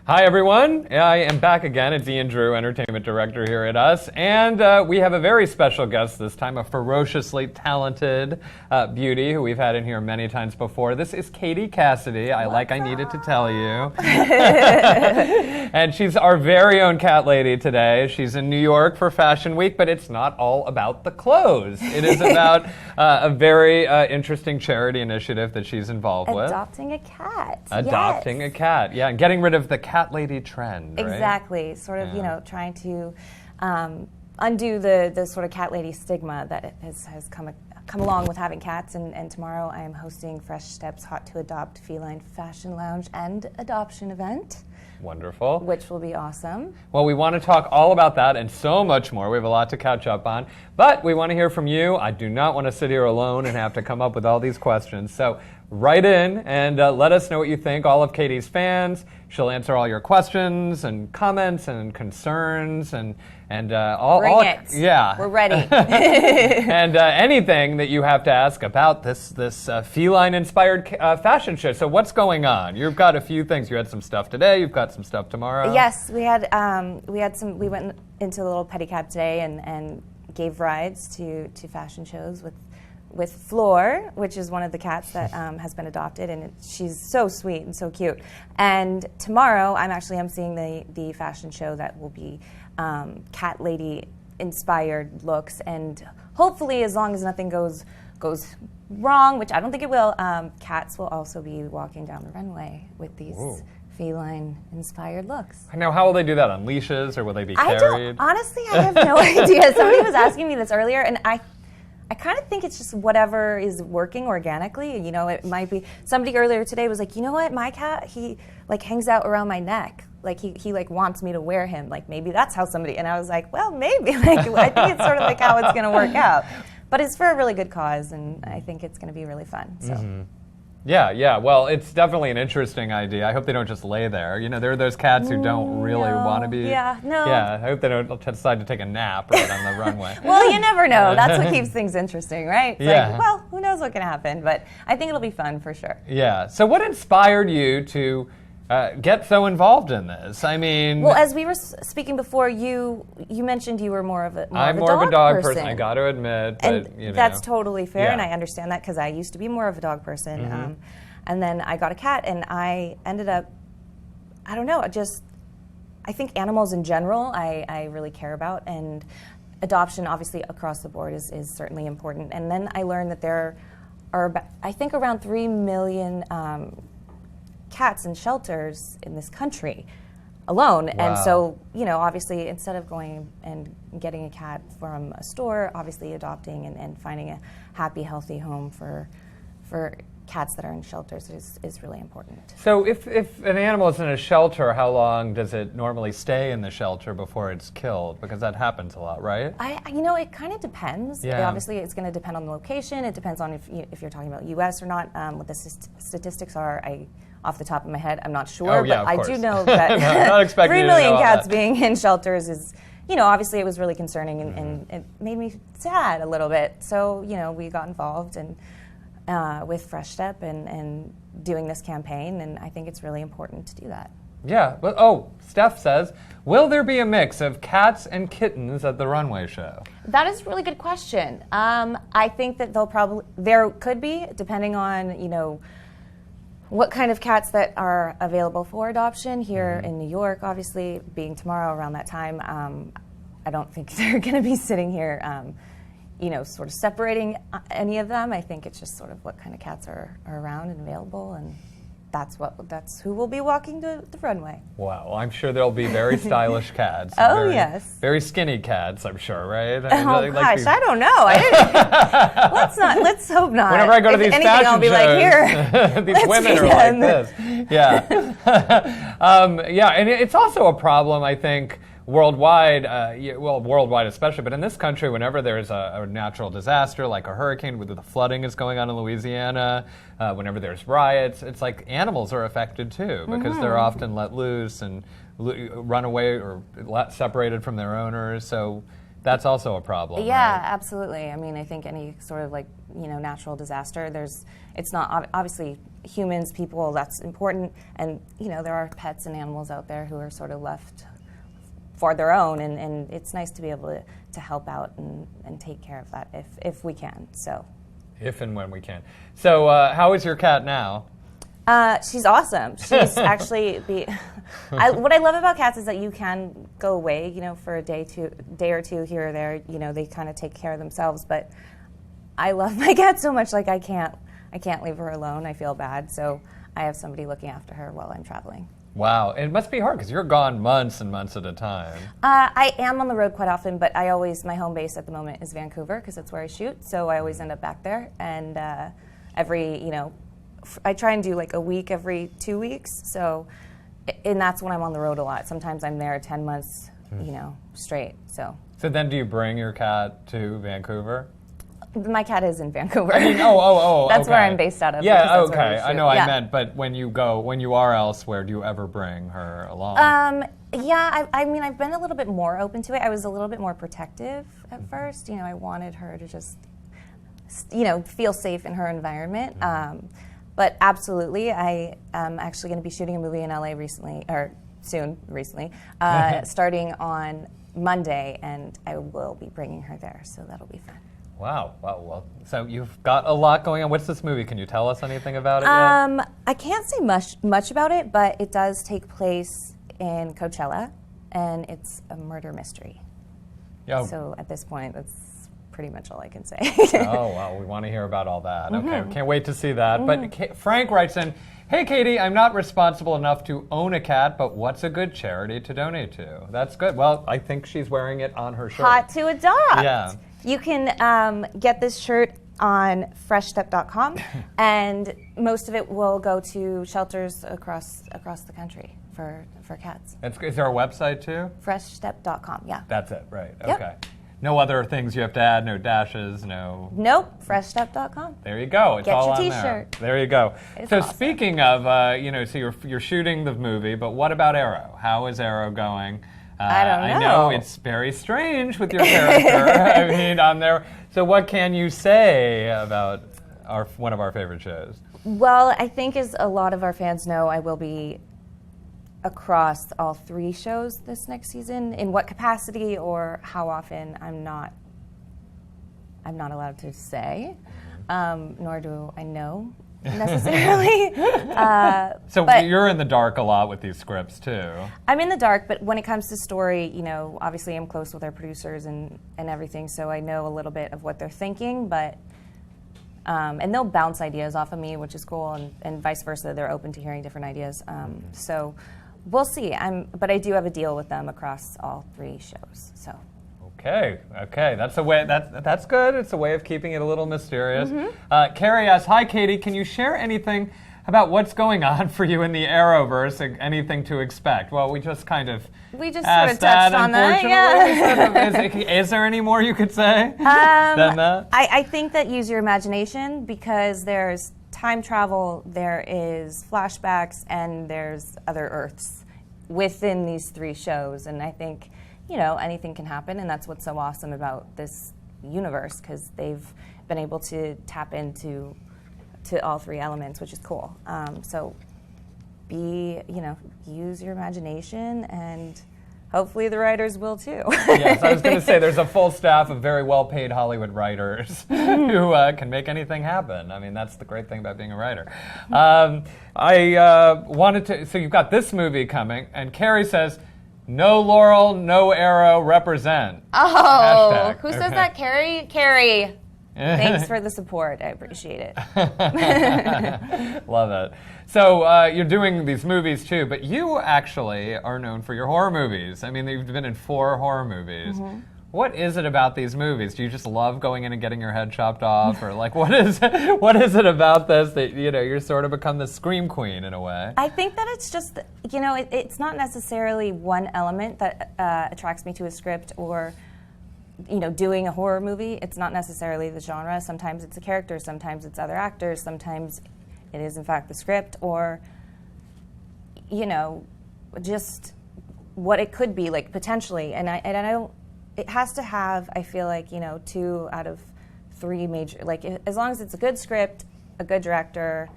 Hi, everyone. I am back again. It's Ian Drew, Entertainment Director here at US. And we have a very special guest this time, a ferociously talented beauty who we've had in here many times before. This is Cassidy. I needed to tell you. And she's our very own cat lady today. She's in New York for Fashion Week, but it's not all about the clothes. It is about a very interesting charity initiative that she's involved with. Adopting a cat. Adopting a cat, yeah, and getting rid of the cat lady trend, right? Exactly, sort of, trying to undo the sort of cat lady stigma that has come along with having cats. And tomorrow I am hosting Fresh Steps Hot to Adopt Feline Fashion Lounge and Adoption event. Wonderful. Which will be awesome. Well, we want to talk all about that and so much more. We have a lot to catch up on. But we want to hear from you. I do not want to sit here alone and have to come up with all these questions. So write in and let us know what you think. All of Katie's fans. She'll answer all your questions and comments and concerns and all. Bring it. Yeah, we're ready. And anything that you have to ask about this feline-inspired fashion show. So what's going on? You've got a few things. You had some stuff today. You've got some stuff tomorrow. Yes, we had some. We went into a little pedicab today and gave rides to fashion shows with Floor, which is one of the cats that has been adopted, and she's so sweet and so cute. And tomorrow, I'm emceeing the fashion show that will be cat lady inspired looks, and hopefully, as long as nothing goes wrong, which I don't think it will, cats will also be walking down the runway with these. Whoa. Feline-inspired looks. Now, how will they do that? On leashes, or will they be carried? Honestly, I have no idea. Somebody was asking me this earlier, and I kind of think it's just whatever is working organically. It might be. Somebody earlier today was like, you know what, my cat, he hangs out around my neck. He wants me to wear him. Maybe that's how somebody. And I was like, well, maybe. I think it's sort of how it's going to work out. But it's for a really good cause, and I think it's going to be really fun. So. Mm-hmm. Yeah. Well, it's definitely an interesting idea. I hope they don't just lay there. There are those cats who don't really want to be. Yeah, no. Yeah, I hope they don't decide to take a nap right on the runway. Well, you never know. That's what keeps things interesting, right? It's well, who knows what can happen? But I think it'll be fun for sure. Yeah. So what inspired you to get so involved in this? I mean... Well, as we were speaking before, you mentioned you were more of a dog person. I'm more of a dog person, I got to admit. But, and that's totally fair, and I understand that because I used to be more of a dog person. Mm-hmm. And then I got a cat, and I ended up, I don't know, I think animals in general I really care about, and adoption obviously across the board is certainly important. And then I learned that there are, I think, around 3 million cats in shelters in this country alone. Wow. And so, obviously, instead of going and getting a cat from a store, obviously adopting and finding a happy, healthy home for cats that are in shelters is really important. So if an animal is in a shelter, how long does it normally stay in the shelter before it's killed? Because that happens a lot, right? It kind of depends. Yeah. Obviously, it's going to depend on the location. It depends on if you're talking about U.S. or not. What the statistics are, off the top of my head, I'm not sure. Oh, yeah, but of course. I do know that 3 million cats being in shelters is, obviously it was really concerning and it made me sad a little bit. So, we got involved and with Fresh Step and doing this campaign, and I think it's really important to do that. Yeah, but Steph says, will there be a mix of cats and kittens at the runway show? That is a really good question. I think that there could be, depending on, what kind of cats that are available for adoption here in New York, obviously, being tomorrow around that time. I don't think they're going to be sitting here sort of separating any of them. I think it's just sort of what kind of cats are around and available, and that's who will be walking the runway. Wow, I'm sure there'll be very stylish cats. Yes. Very skinny cats, I'm sure, right? I don't know. Let's hope not. Whenever I go to these anything, fashion I'll be shows, like, here. these women are like this. Yeah. And it's also a problem, I think, worldwide, worldwide especially, but in this country, whenever there's a natural disaster like a hurricane, whether the flooding is going on in Louisiana, whenever there's riots, it's like animals are affected too, because they're often let loose and run away or separated from their owners. So that's also a problem. Yeah, right? absolutely. I mean, I think any sort of natural disaster, it's not obviously humans, people, that's important, and there are pets and animals out there who are sort of left for their own, and it's nice to be able to help out and take care of that if we can. So, if and when we can. So, how is your cat now? She's awesome. She's actually what I love about cats is that you can go away, for a day or two here or there. They kind of take care of themselves. But I love my cat so much, I can't leave her alone. I feel bad, so I have somebody looking after her while I'm traveling. Wow, it must be hard because you're gone months and months at a time. I am on the road quite often, but my home base at the moment is Vancouver because that's where I shoot. So I always end up back there, and I try and do a week every 2 weeks. So, and that's when I'm on the road a lot. Sometimes I'm there 10 months, straight. So then do you bring your cat to Vancouver? My cat is in Vancouver. I mean, that's okay. where I'm based out of. Yeah, okay. I know. Yeah. I meant, but when you are elsewhere, do you ever bring her along? Yeah. I mean, I've been a little bit more open to it. I was a little bit more protective at first. I wanted her to just, feel safe in her environment. But absolutely, I am actually going to be shooting a movie in LA recently, starting on Monday, and I will be bringing her there, so that'll be fun. Wow. Well, so you've got a lot going on. What's this movie? Can you tell us anything about it yet? I can't say much about it, but it does take place in Coachella, and it's a murder mystery. Yeah. So at this point, that's pretty much all I can say. Oh, well, we want to hear about all that. Okay, we can't wait to see that. But Frank writes in, "Hey, Katie, I'm not responsible enough to own a cat, but what's a good charity to donate to?" That's good. Well, I think she's wearing it on her shirt. Hot to adopt. Yeah. You can get this shirt on freshstep.com, and most of it will go to shelters across the country for cats. Is there a website too? Freshstep.com, yeah. That's it, right. Yep. Okay. No other things you have to add, no dashes, no... Nope, freshstep.com. There you go. It's Get all your on t-shirt. There you go. It's so awesome. Speaking of, so you're shooting the movie, but what about Arrow? How is Arrow going? I don't know. I know it's very strange with your character. I mean, on there. So what can you say about one of our favorite shows? Well, I think as a lot of our fans know, I will be across all 3 shows this next season. In what capacity or how often, I'm not allowed to say, nor do I know necessarily. But you're in the dark a lot with these scripts too. I'm in the dark, but when it comes to story, obviously I'm close with our producers and everything, so I know a little bit of what they're thinking, but and they'll bounce ideas off of me, which is cool, and vice versa. They're open to hearing different ideas. So we'll see. But I do have a deal with them across all 3 shows. So. Okay, that's a way. That's good. It's a way of keeping it a little mysterious. Carrie asks, "Hi, Katie. Can you share anything about what's going on for you in the Arrowverse? Anything to expect?" Well, we just sort of touched on that. Yeah. Is there any more you could say than that? I think that use your imagination, because there's time travel, there is flashbacks, and there's other Earths within these 3 shows, and I think. Anything can happen, and that's what's so awesome about this universe, because they've been able to tap into all 3 elements, which is cool. So use your imagination, and hopefully the writers will too. Yes, I was going to say there's a full staff of very well-paid Hollywood writers who can make anything happen. I mean, that's the great thing about being a writer. I wanted to, so you've got this movie coming, and Carrie says, "No Laurel, no Arrow, represent." Oh, Hashtag. who says that, Carrie? Carrie, thanks for the support. I appreciate it. Love it. So you're doing these movies too, but you actually are known for your horror movies. I mean, you've been in 4 horror movies. What is it about these movies? Do you just love going in and getting your head chopped off, or what is it about this that you're sort of become the scream queen in a way? I think that it's just it's not necessarily one element that attracts me to a script or doing a horror movie. It's not necessarily the genre. Sometimes it's a character. Sometimes it's other actors. Sometimes it is in fact the script, or just what it could be potentially. And I don't. it has to have, I feel like, 2 out of 3 major, like as long as it's a good script, a good director,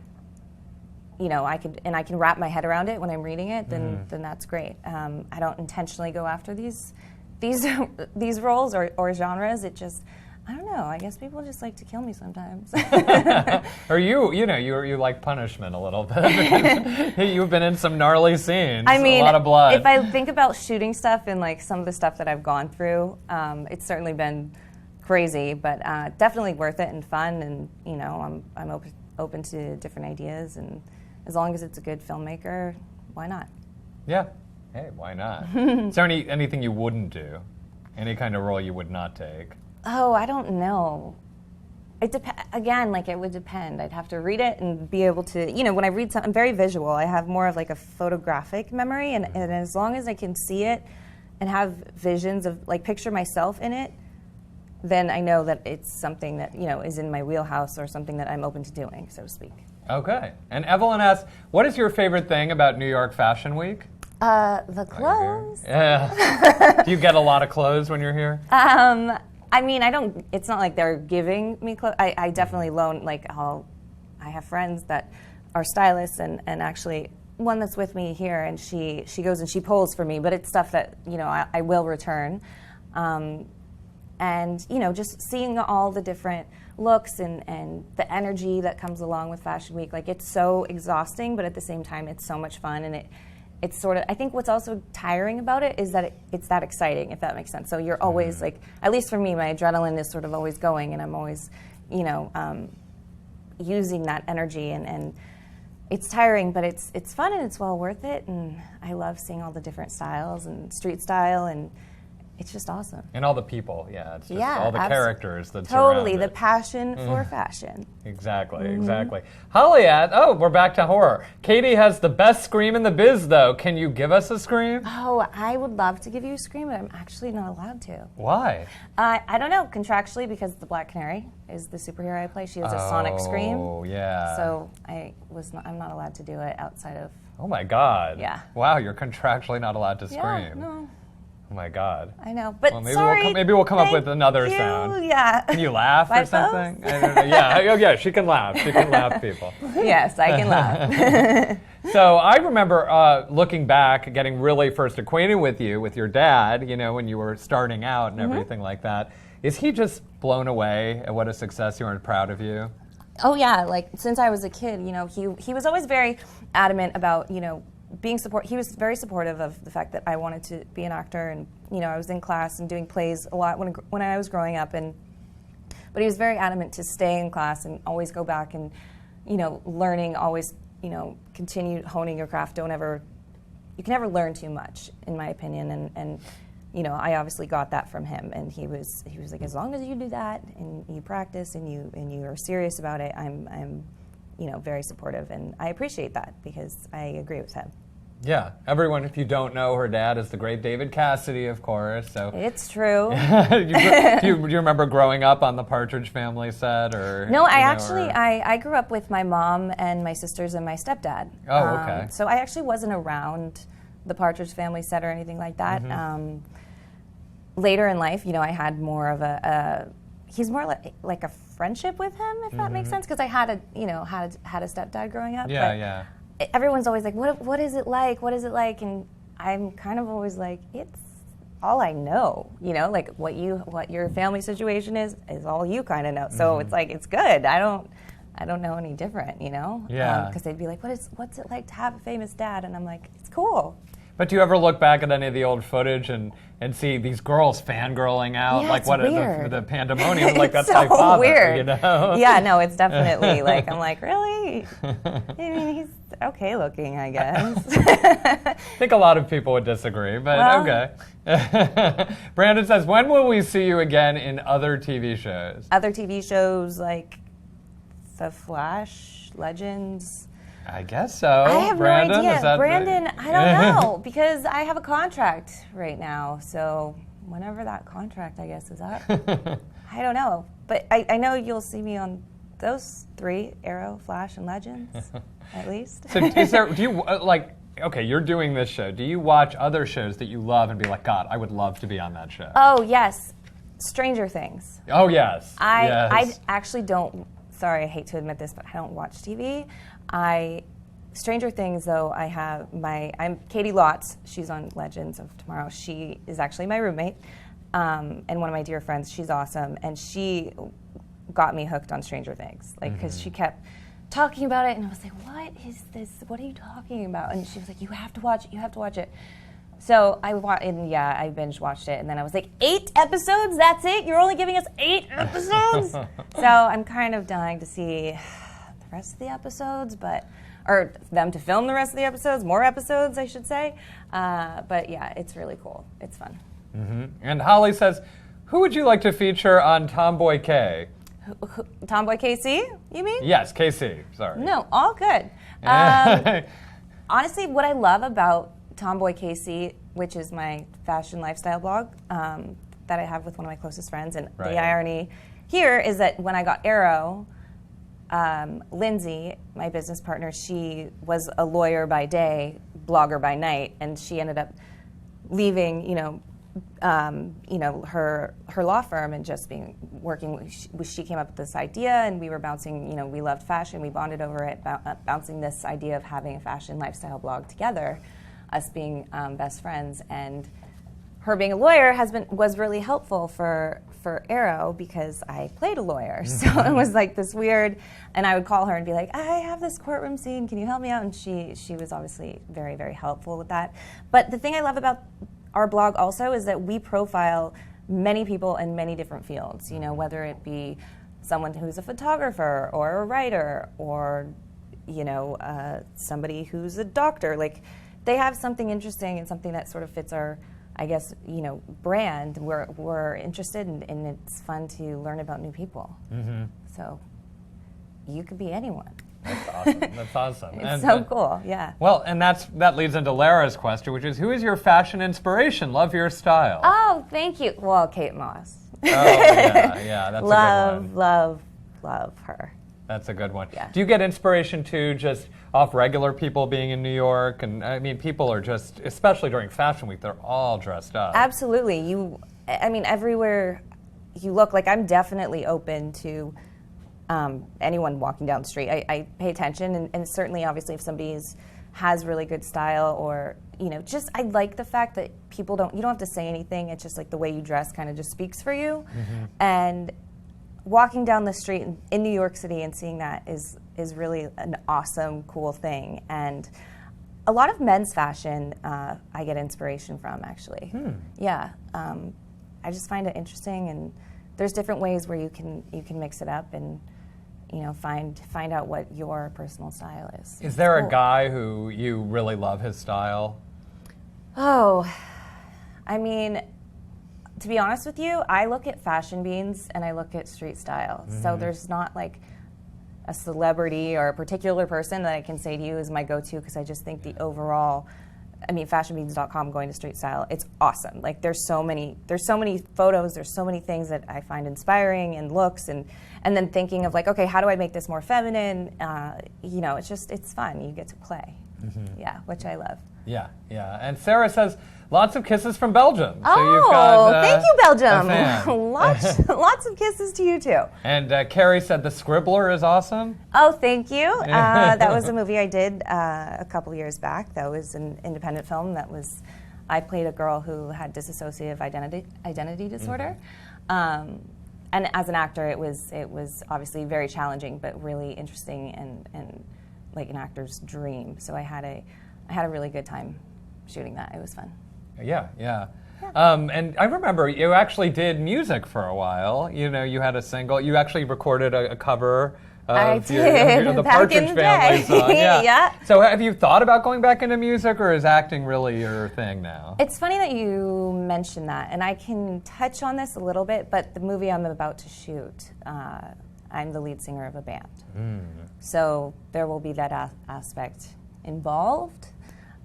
I can wrap my head around it when I'm reading it, then that's great. I don't intentionally go after these roles or genres. It just, I don't know. I guess people just like to kill me sometimes. Or you like punishment a little bit. You've been in some gnarly scenes. I mean, a lot of blood. If I think about shooting stuff and like some of the stuff that I've gone through, it's certainly been crazy, but definitely worth it and fun. And I'm open to different ideas, and as long as it's a good filmmaker, why not? Yeah. Hey, why not? Is there anything you wouldn't do? Any kind of role you would not take? Oh, I don't know. Again, like it would depend. I'd have to read it and be able to, when I read something, I'm very visual. I have more of like a photographic memory, and as long as I can see it and have visions of, like, picture myself in it, then I know that it's something that, is in my wheelhouse or something that I'm open to doing, so to speak. Okay. And Evelyn asks, what is your favorite thing about New York Fashion Week? The clothes. Yeah. Do you get a lot of clothes when you're here? I mean, it's not like they're giving me clothes. I definitely loan, I have friends that are stylists, and actually one that's with me here, and she goes and she pulls for me, but it's stuff that, I will return. And, just seeing all the different looks and the energy that comes along with Fashion Week, like, it's so exhausting, but at the same time, it's so much fun, and it's sort of, I think what's also tiring about it is that it's that exciting, if that makes sense. So you're always like, at least for me, my adrenaline is sort of always going, and I'm always, using that energy, and it's tiring, but it's fun and it's well worth it. And I love seeing all the different styles and street style, and it's just awesome. And all the people, it's just all the characters that totally surround it. The passion for fashion. Exactly, exactly. Holly we're back to horror. Katie has the best scream in the biz, though. Can you give us a scream? Oh, I would love to give you a scream, but I'm actually not allowed to. Why? I don't know, contractually, because the Black Canary is the superhero I play. She has a sonic scream. Oh, yeah. So I'm not allowed to do it outside of. Oh my God. Yeah. Wow, you're contractually not allowed to scream. Yeah, no. Oh my God. I know, but maybe sorry. Maybe we'll come up with another sound. Yeah. Can you laugh or something? I don't know. Yeah, she can laugh. She can laugh, people. Yes, I can laugh. So I remember looking back, getting really first acquainted with you, with your dad, when you were starting out and everything like that. Is he just blown away at what a success you are and proud of you? Oh yeah, like since I was a kid, he was always very adamant about, being he was very supportive of the fact that I wanted to be an actor, and I was in class and doing plays a lot when I was growing up, but he was very adamant to stay in class and always go back and learning, always continue honing your craft. You can never learn too much, in my opinion, and I obviously got that from him, and he was like, as long as you do that and you practice and you are serious about it, I'm very supportive, and I appreciate that because I agree with him. Yeah, everyone, if you don't know, her dad is the great David Cassidy, of course. So it's true. do you remember growing up on the Partridge Family set, or no? I grew up with my mom and my sisters and my stepdad. Oh, okay. So I actually wasn't around the Partridge Family set or anything like that. Later in life, I had more of he's more like a friendship with him, if that makes sense, because I had a stepdad growing up. Yeah. Everyone's always like, what is it like? What is it like? And I'm kind of always like, it's all I know, like what your family situation is all you kind of know. So it's like, it's good. I don't know any different, Yeah. Because they'd be like, what's it like to have a famous dad? And I'm like, it's cool. But do you ever look back at any of the old footage and see these girls fangirling out? Yeah, like, it's what weird. The pandemonium? Like, that's so my father, weird. Yeah, no, it's definitely like, I'm like, really? I mean, he's okay looking, I guess. I think a lot of people would disagree, but okay. Brandon says, when will we see you again in other TV shows? Other TV shows like The Flash, Legends. I guess so. I have Brandon, no idea. is that Brandon, I don't know, because I have a contract right now. So whenever that contract, I guess, is up, I don't know. But I know you'll see me on those 3, Arrow, Flash, and Legends, at least. So do you, okay, you're doing this show. Do you watch other shows that you love and be like, God, I would love to be on that show? Oh, yes. Stranger Things. Oh, yes. I actually don't, sorry, I hate to admit this, but I don't watch TV. Stranger Things, though, I'm Katie Lotz. She's on Legends of Tomorrow. She is actually my roommate and one of my dear friends. She's awesome. And she got me hooked on Stranger Things, like, because she kept talking about it, and I was like, what is this? What are you talking about? And she was like, you have to watch it. You have to watch it. So I binge watched it, and then I was like, 8 episodes? That's it? You're only giving us 8 episodes? So I'm kind of dying to see the rest of the episodes, or them to film the rest of the episodes, more episodes, I should say. But yeah, it's really cool. It's fun. Mm-hmm. And Holly says, who would you like to feature on Tomboy K? Tomboy KC, you mean? Yes, KC, sorry. No, all good. Honestly, what I love about Tomboy KC, which is my fashion lifestyle blog that I have with one of my closest friends, and the irony here is that when I got Arrow, Lindsay, my business partner, she was a lawyer by day, blogger by night, and she ended up leaving, her law firm and just working. She came up with this idea, and we were bouncing. We loved fashion. We bonded over it, bouncing this idea of having a fashion lifestyle blog together, us being best friends, and her being a lawyer was really helpful for Arrow because I played a lawyer. So it was like this weird, and I would call her and be like, I have this courtroom scene, can you help me out? And she was obviously very, very helpful with that. But the thing I love about our blog also is that we profile many people in many different fields, whether it be someone who's a photographer or a writer or, somebody who's a doctor. Like, they have something interesting and something that sort of fits our, I guess, brand. We're interested in, and it's fun to learn about new people. Mm-hmm. So you could be anyone. That's awesome. That's awesome. It's so cool, yeah. Well, and that leads into Lara's question, which is, who is your fashion inspiration? Love your style. Oh, thank you. Well, Kate Moss. Oh, yeah, that's a good one. Love her. That's a good one. Yeah. Do you get inspiration too just off regular people being in New York? And I mean, people are just, especially during Fashion Week, they're all dressed up. Absolutely. Everywhere you look, like, I'm definitely open to anyone walking down the street. I pay attention, and certainly, obviously, if somebody has really good style, or I like the fact that you don't have to say anything. It's just like the way you dress kind of just speaks for you. Mm-hmm. And walking down the street in New York City and seeing that is really an awesome, cool thing. And a lot of men's fashion I get inspiration from, actually. Yeah, I just find it interesting, and there's different ways where you can mix it up and find out what your personal style is. Is there a guy who you really love his style? Oh, I mean, to be honest with you, I look at Fashion Beans and I look at street style. Mm-hmm. So there's not like a celebrity or a particular person that I can say to you is my go-to, because I just think the overall, fashionbeans.com, going to street style, it's awesome. Like, there's so many photos, there's so many things that I find inspiring, and looks, and then thinking of like, okay, how do I make this more feminine? It's fun. You get to play. Mm-hmm. Yeah, which I love. Yeah. And Sarah says, lots of kisses from Belgium. So you've got, thank you, Belgium. lots of kisses to you, too. And Carrie said, The Scribbler is awesome. Oh, thank you. That was a movie I did a couple years back. That was an independent film. I played a girl who had dissociative identity disorder. Mm-hmm. And as an actor, it was obviously very challenging, but really interesting and like an actor's dream. So I had a really good time shooting that. It was fun. Yeah. And I remember you actually did music for a while. You had a single. You actually recorded a cover of the Partridge Family song. Yeah. So have you thought about going back into music, or is acting really your thing now? It's funny that you mentioned that, and I can touch on this a little bit, but the movie I'm about to shoot, I'm the lead singer of a band. Mm. So there will be that aspect involved,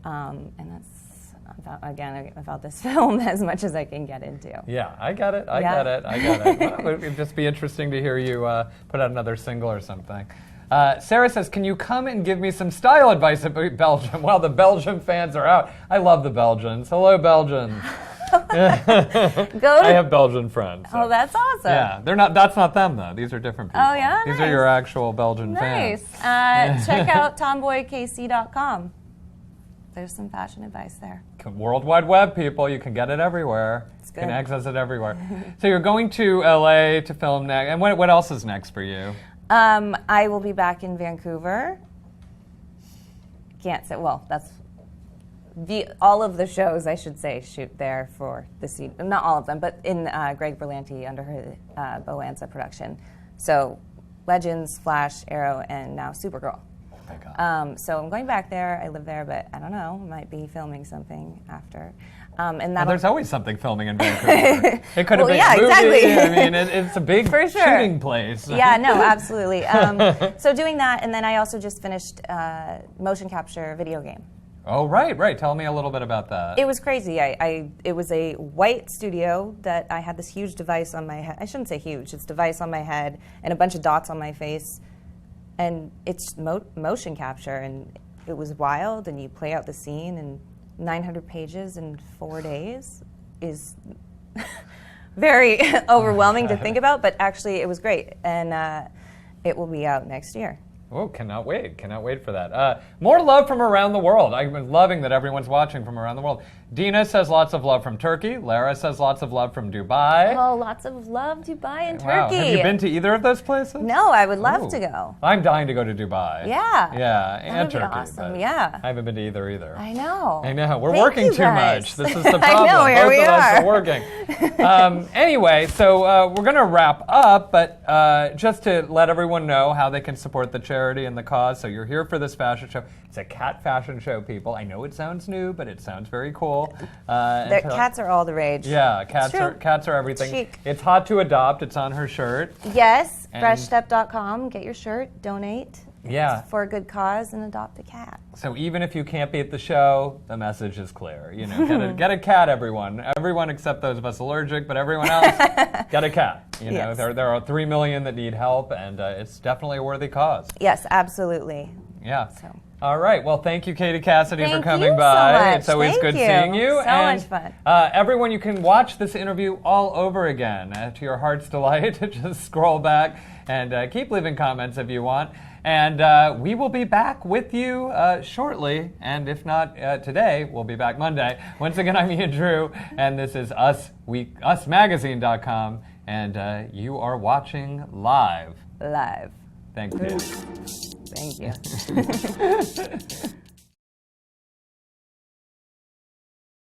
and that's about this film as much as I can get into. Yeah, I got it. I got it. Well, it would just be interesting to hear you put out another single or something. Sarah says, can you come and give me some style advice about Belgium while the Belgian fans are out? I love the Belgians. Hello, Belgians. I have Belgian friends. So. Oh, that's awesome. Yeah, they're not. That's not them though. These are different people. Oh yeah, these are your actual Belgian fans. Nice. Check out tomboykc.com. There's some fashion advice there. World Wide Web, people. You can get it everywhere. It's You good. can access it everywhere. So you're going to LA to film next. And what else is next for you? I will be back in Vancouver. Can't say. Well, that's all of the shows, I should say, shoot there for the season. Not all of them, but in Greg Berlanti under her Boanza production. So Legends, Flash, Arrow, and now Supergirl. Oh my God. So I'm going back there. I live there, but I don't know. Might be filming something after. And well, there's always something filming in Vancouver. It could have been yeah, a movie. Exactly. I mean, it's a big For sure. shooting place. Yeah, no, absolutely. So doing that, and then I also just finished motion capture video game. Oh, right. Tell me a little bit about that. It was crazy. It was a white studio that I had this huge device on my head. I shouldn't say huge. It's a device on my head and a bunch of dots on my face. And it's motion capture, and it was wild, and you play out the scene, and 900 pages in 4 days is very overwhelming to think about, but actually it was great. And it will be out next year. Oh, cannot wait for that. More love from around the world. I've been loving that everyone's watching from around the world. Dina says lots of love from Turkey. Lara says lots of love from Dubai. Oh, lots of love, Dubai and Wow. Turkey. Have you been to either of those places? No, I would love Ooh. to go. I'm dying to go to Dubai. Yeah. Yeah, That and would be Turkey. awesome, but yeah. I haven't been to either. I know. We're Thank working you too guys. much. This is the problem. I know, here Both we of us are. are working. Anyway, so we're going to wrap up, but just to let everyone know how they can support the charity and the cause. So you're here for this fashion show. It's a cat fashion show, people. I know it sounds new, but it sounds very cool. Cats are all the rage. Yeah, cats are everything. Chic. It's hot to adopt. It's on her shirt. Yes, And- freshstep.com. Get your shirt, donate. Yeah. It's for a good cause, and adopt a cat. So even if you can't be at the show, the message is clear. You know, get a cat, everyone. Everyone except those of us allergic, but everyone else, get a cat. You know, Yes. there are 3 million that need help, and it's definitely a worthy cause. Yes, absolutely. Yeah. So. All right. Well, thank you, Katie Cassidy, Thank for coming you by. so much. It's always Thank good you. seeing you. So and, much fun. Everyone, you can watch this interview all over again to your heart's delight. Just scroll back and keep leaving comments if you want. And we will be back with you shortly. And if not today, we'll be back Monday. Once again, I'm Ian Drew, and this is usmagazine.com. And you are watching live. Live. Thanks, Dave. Thank you.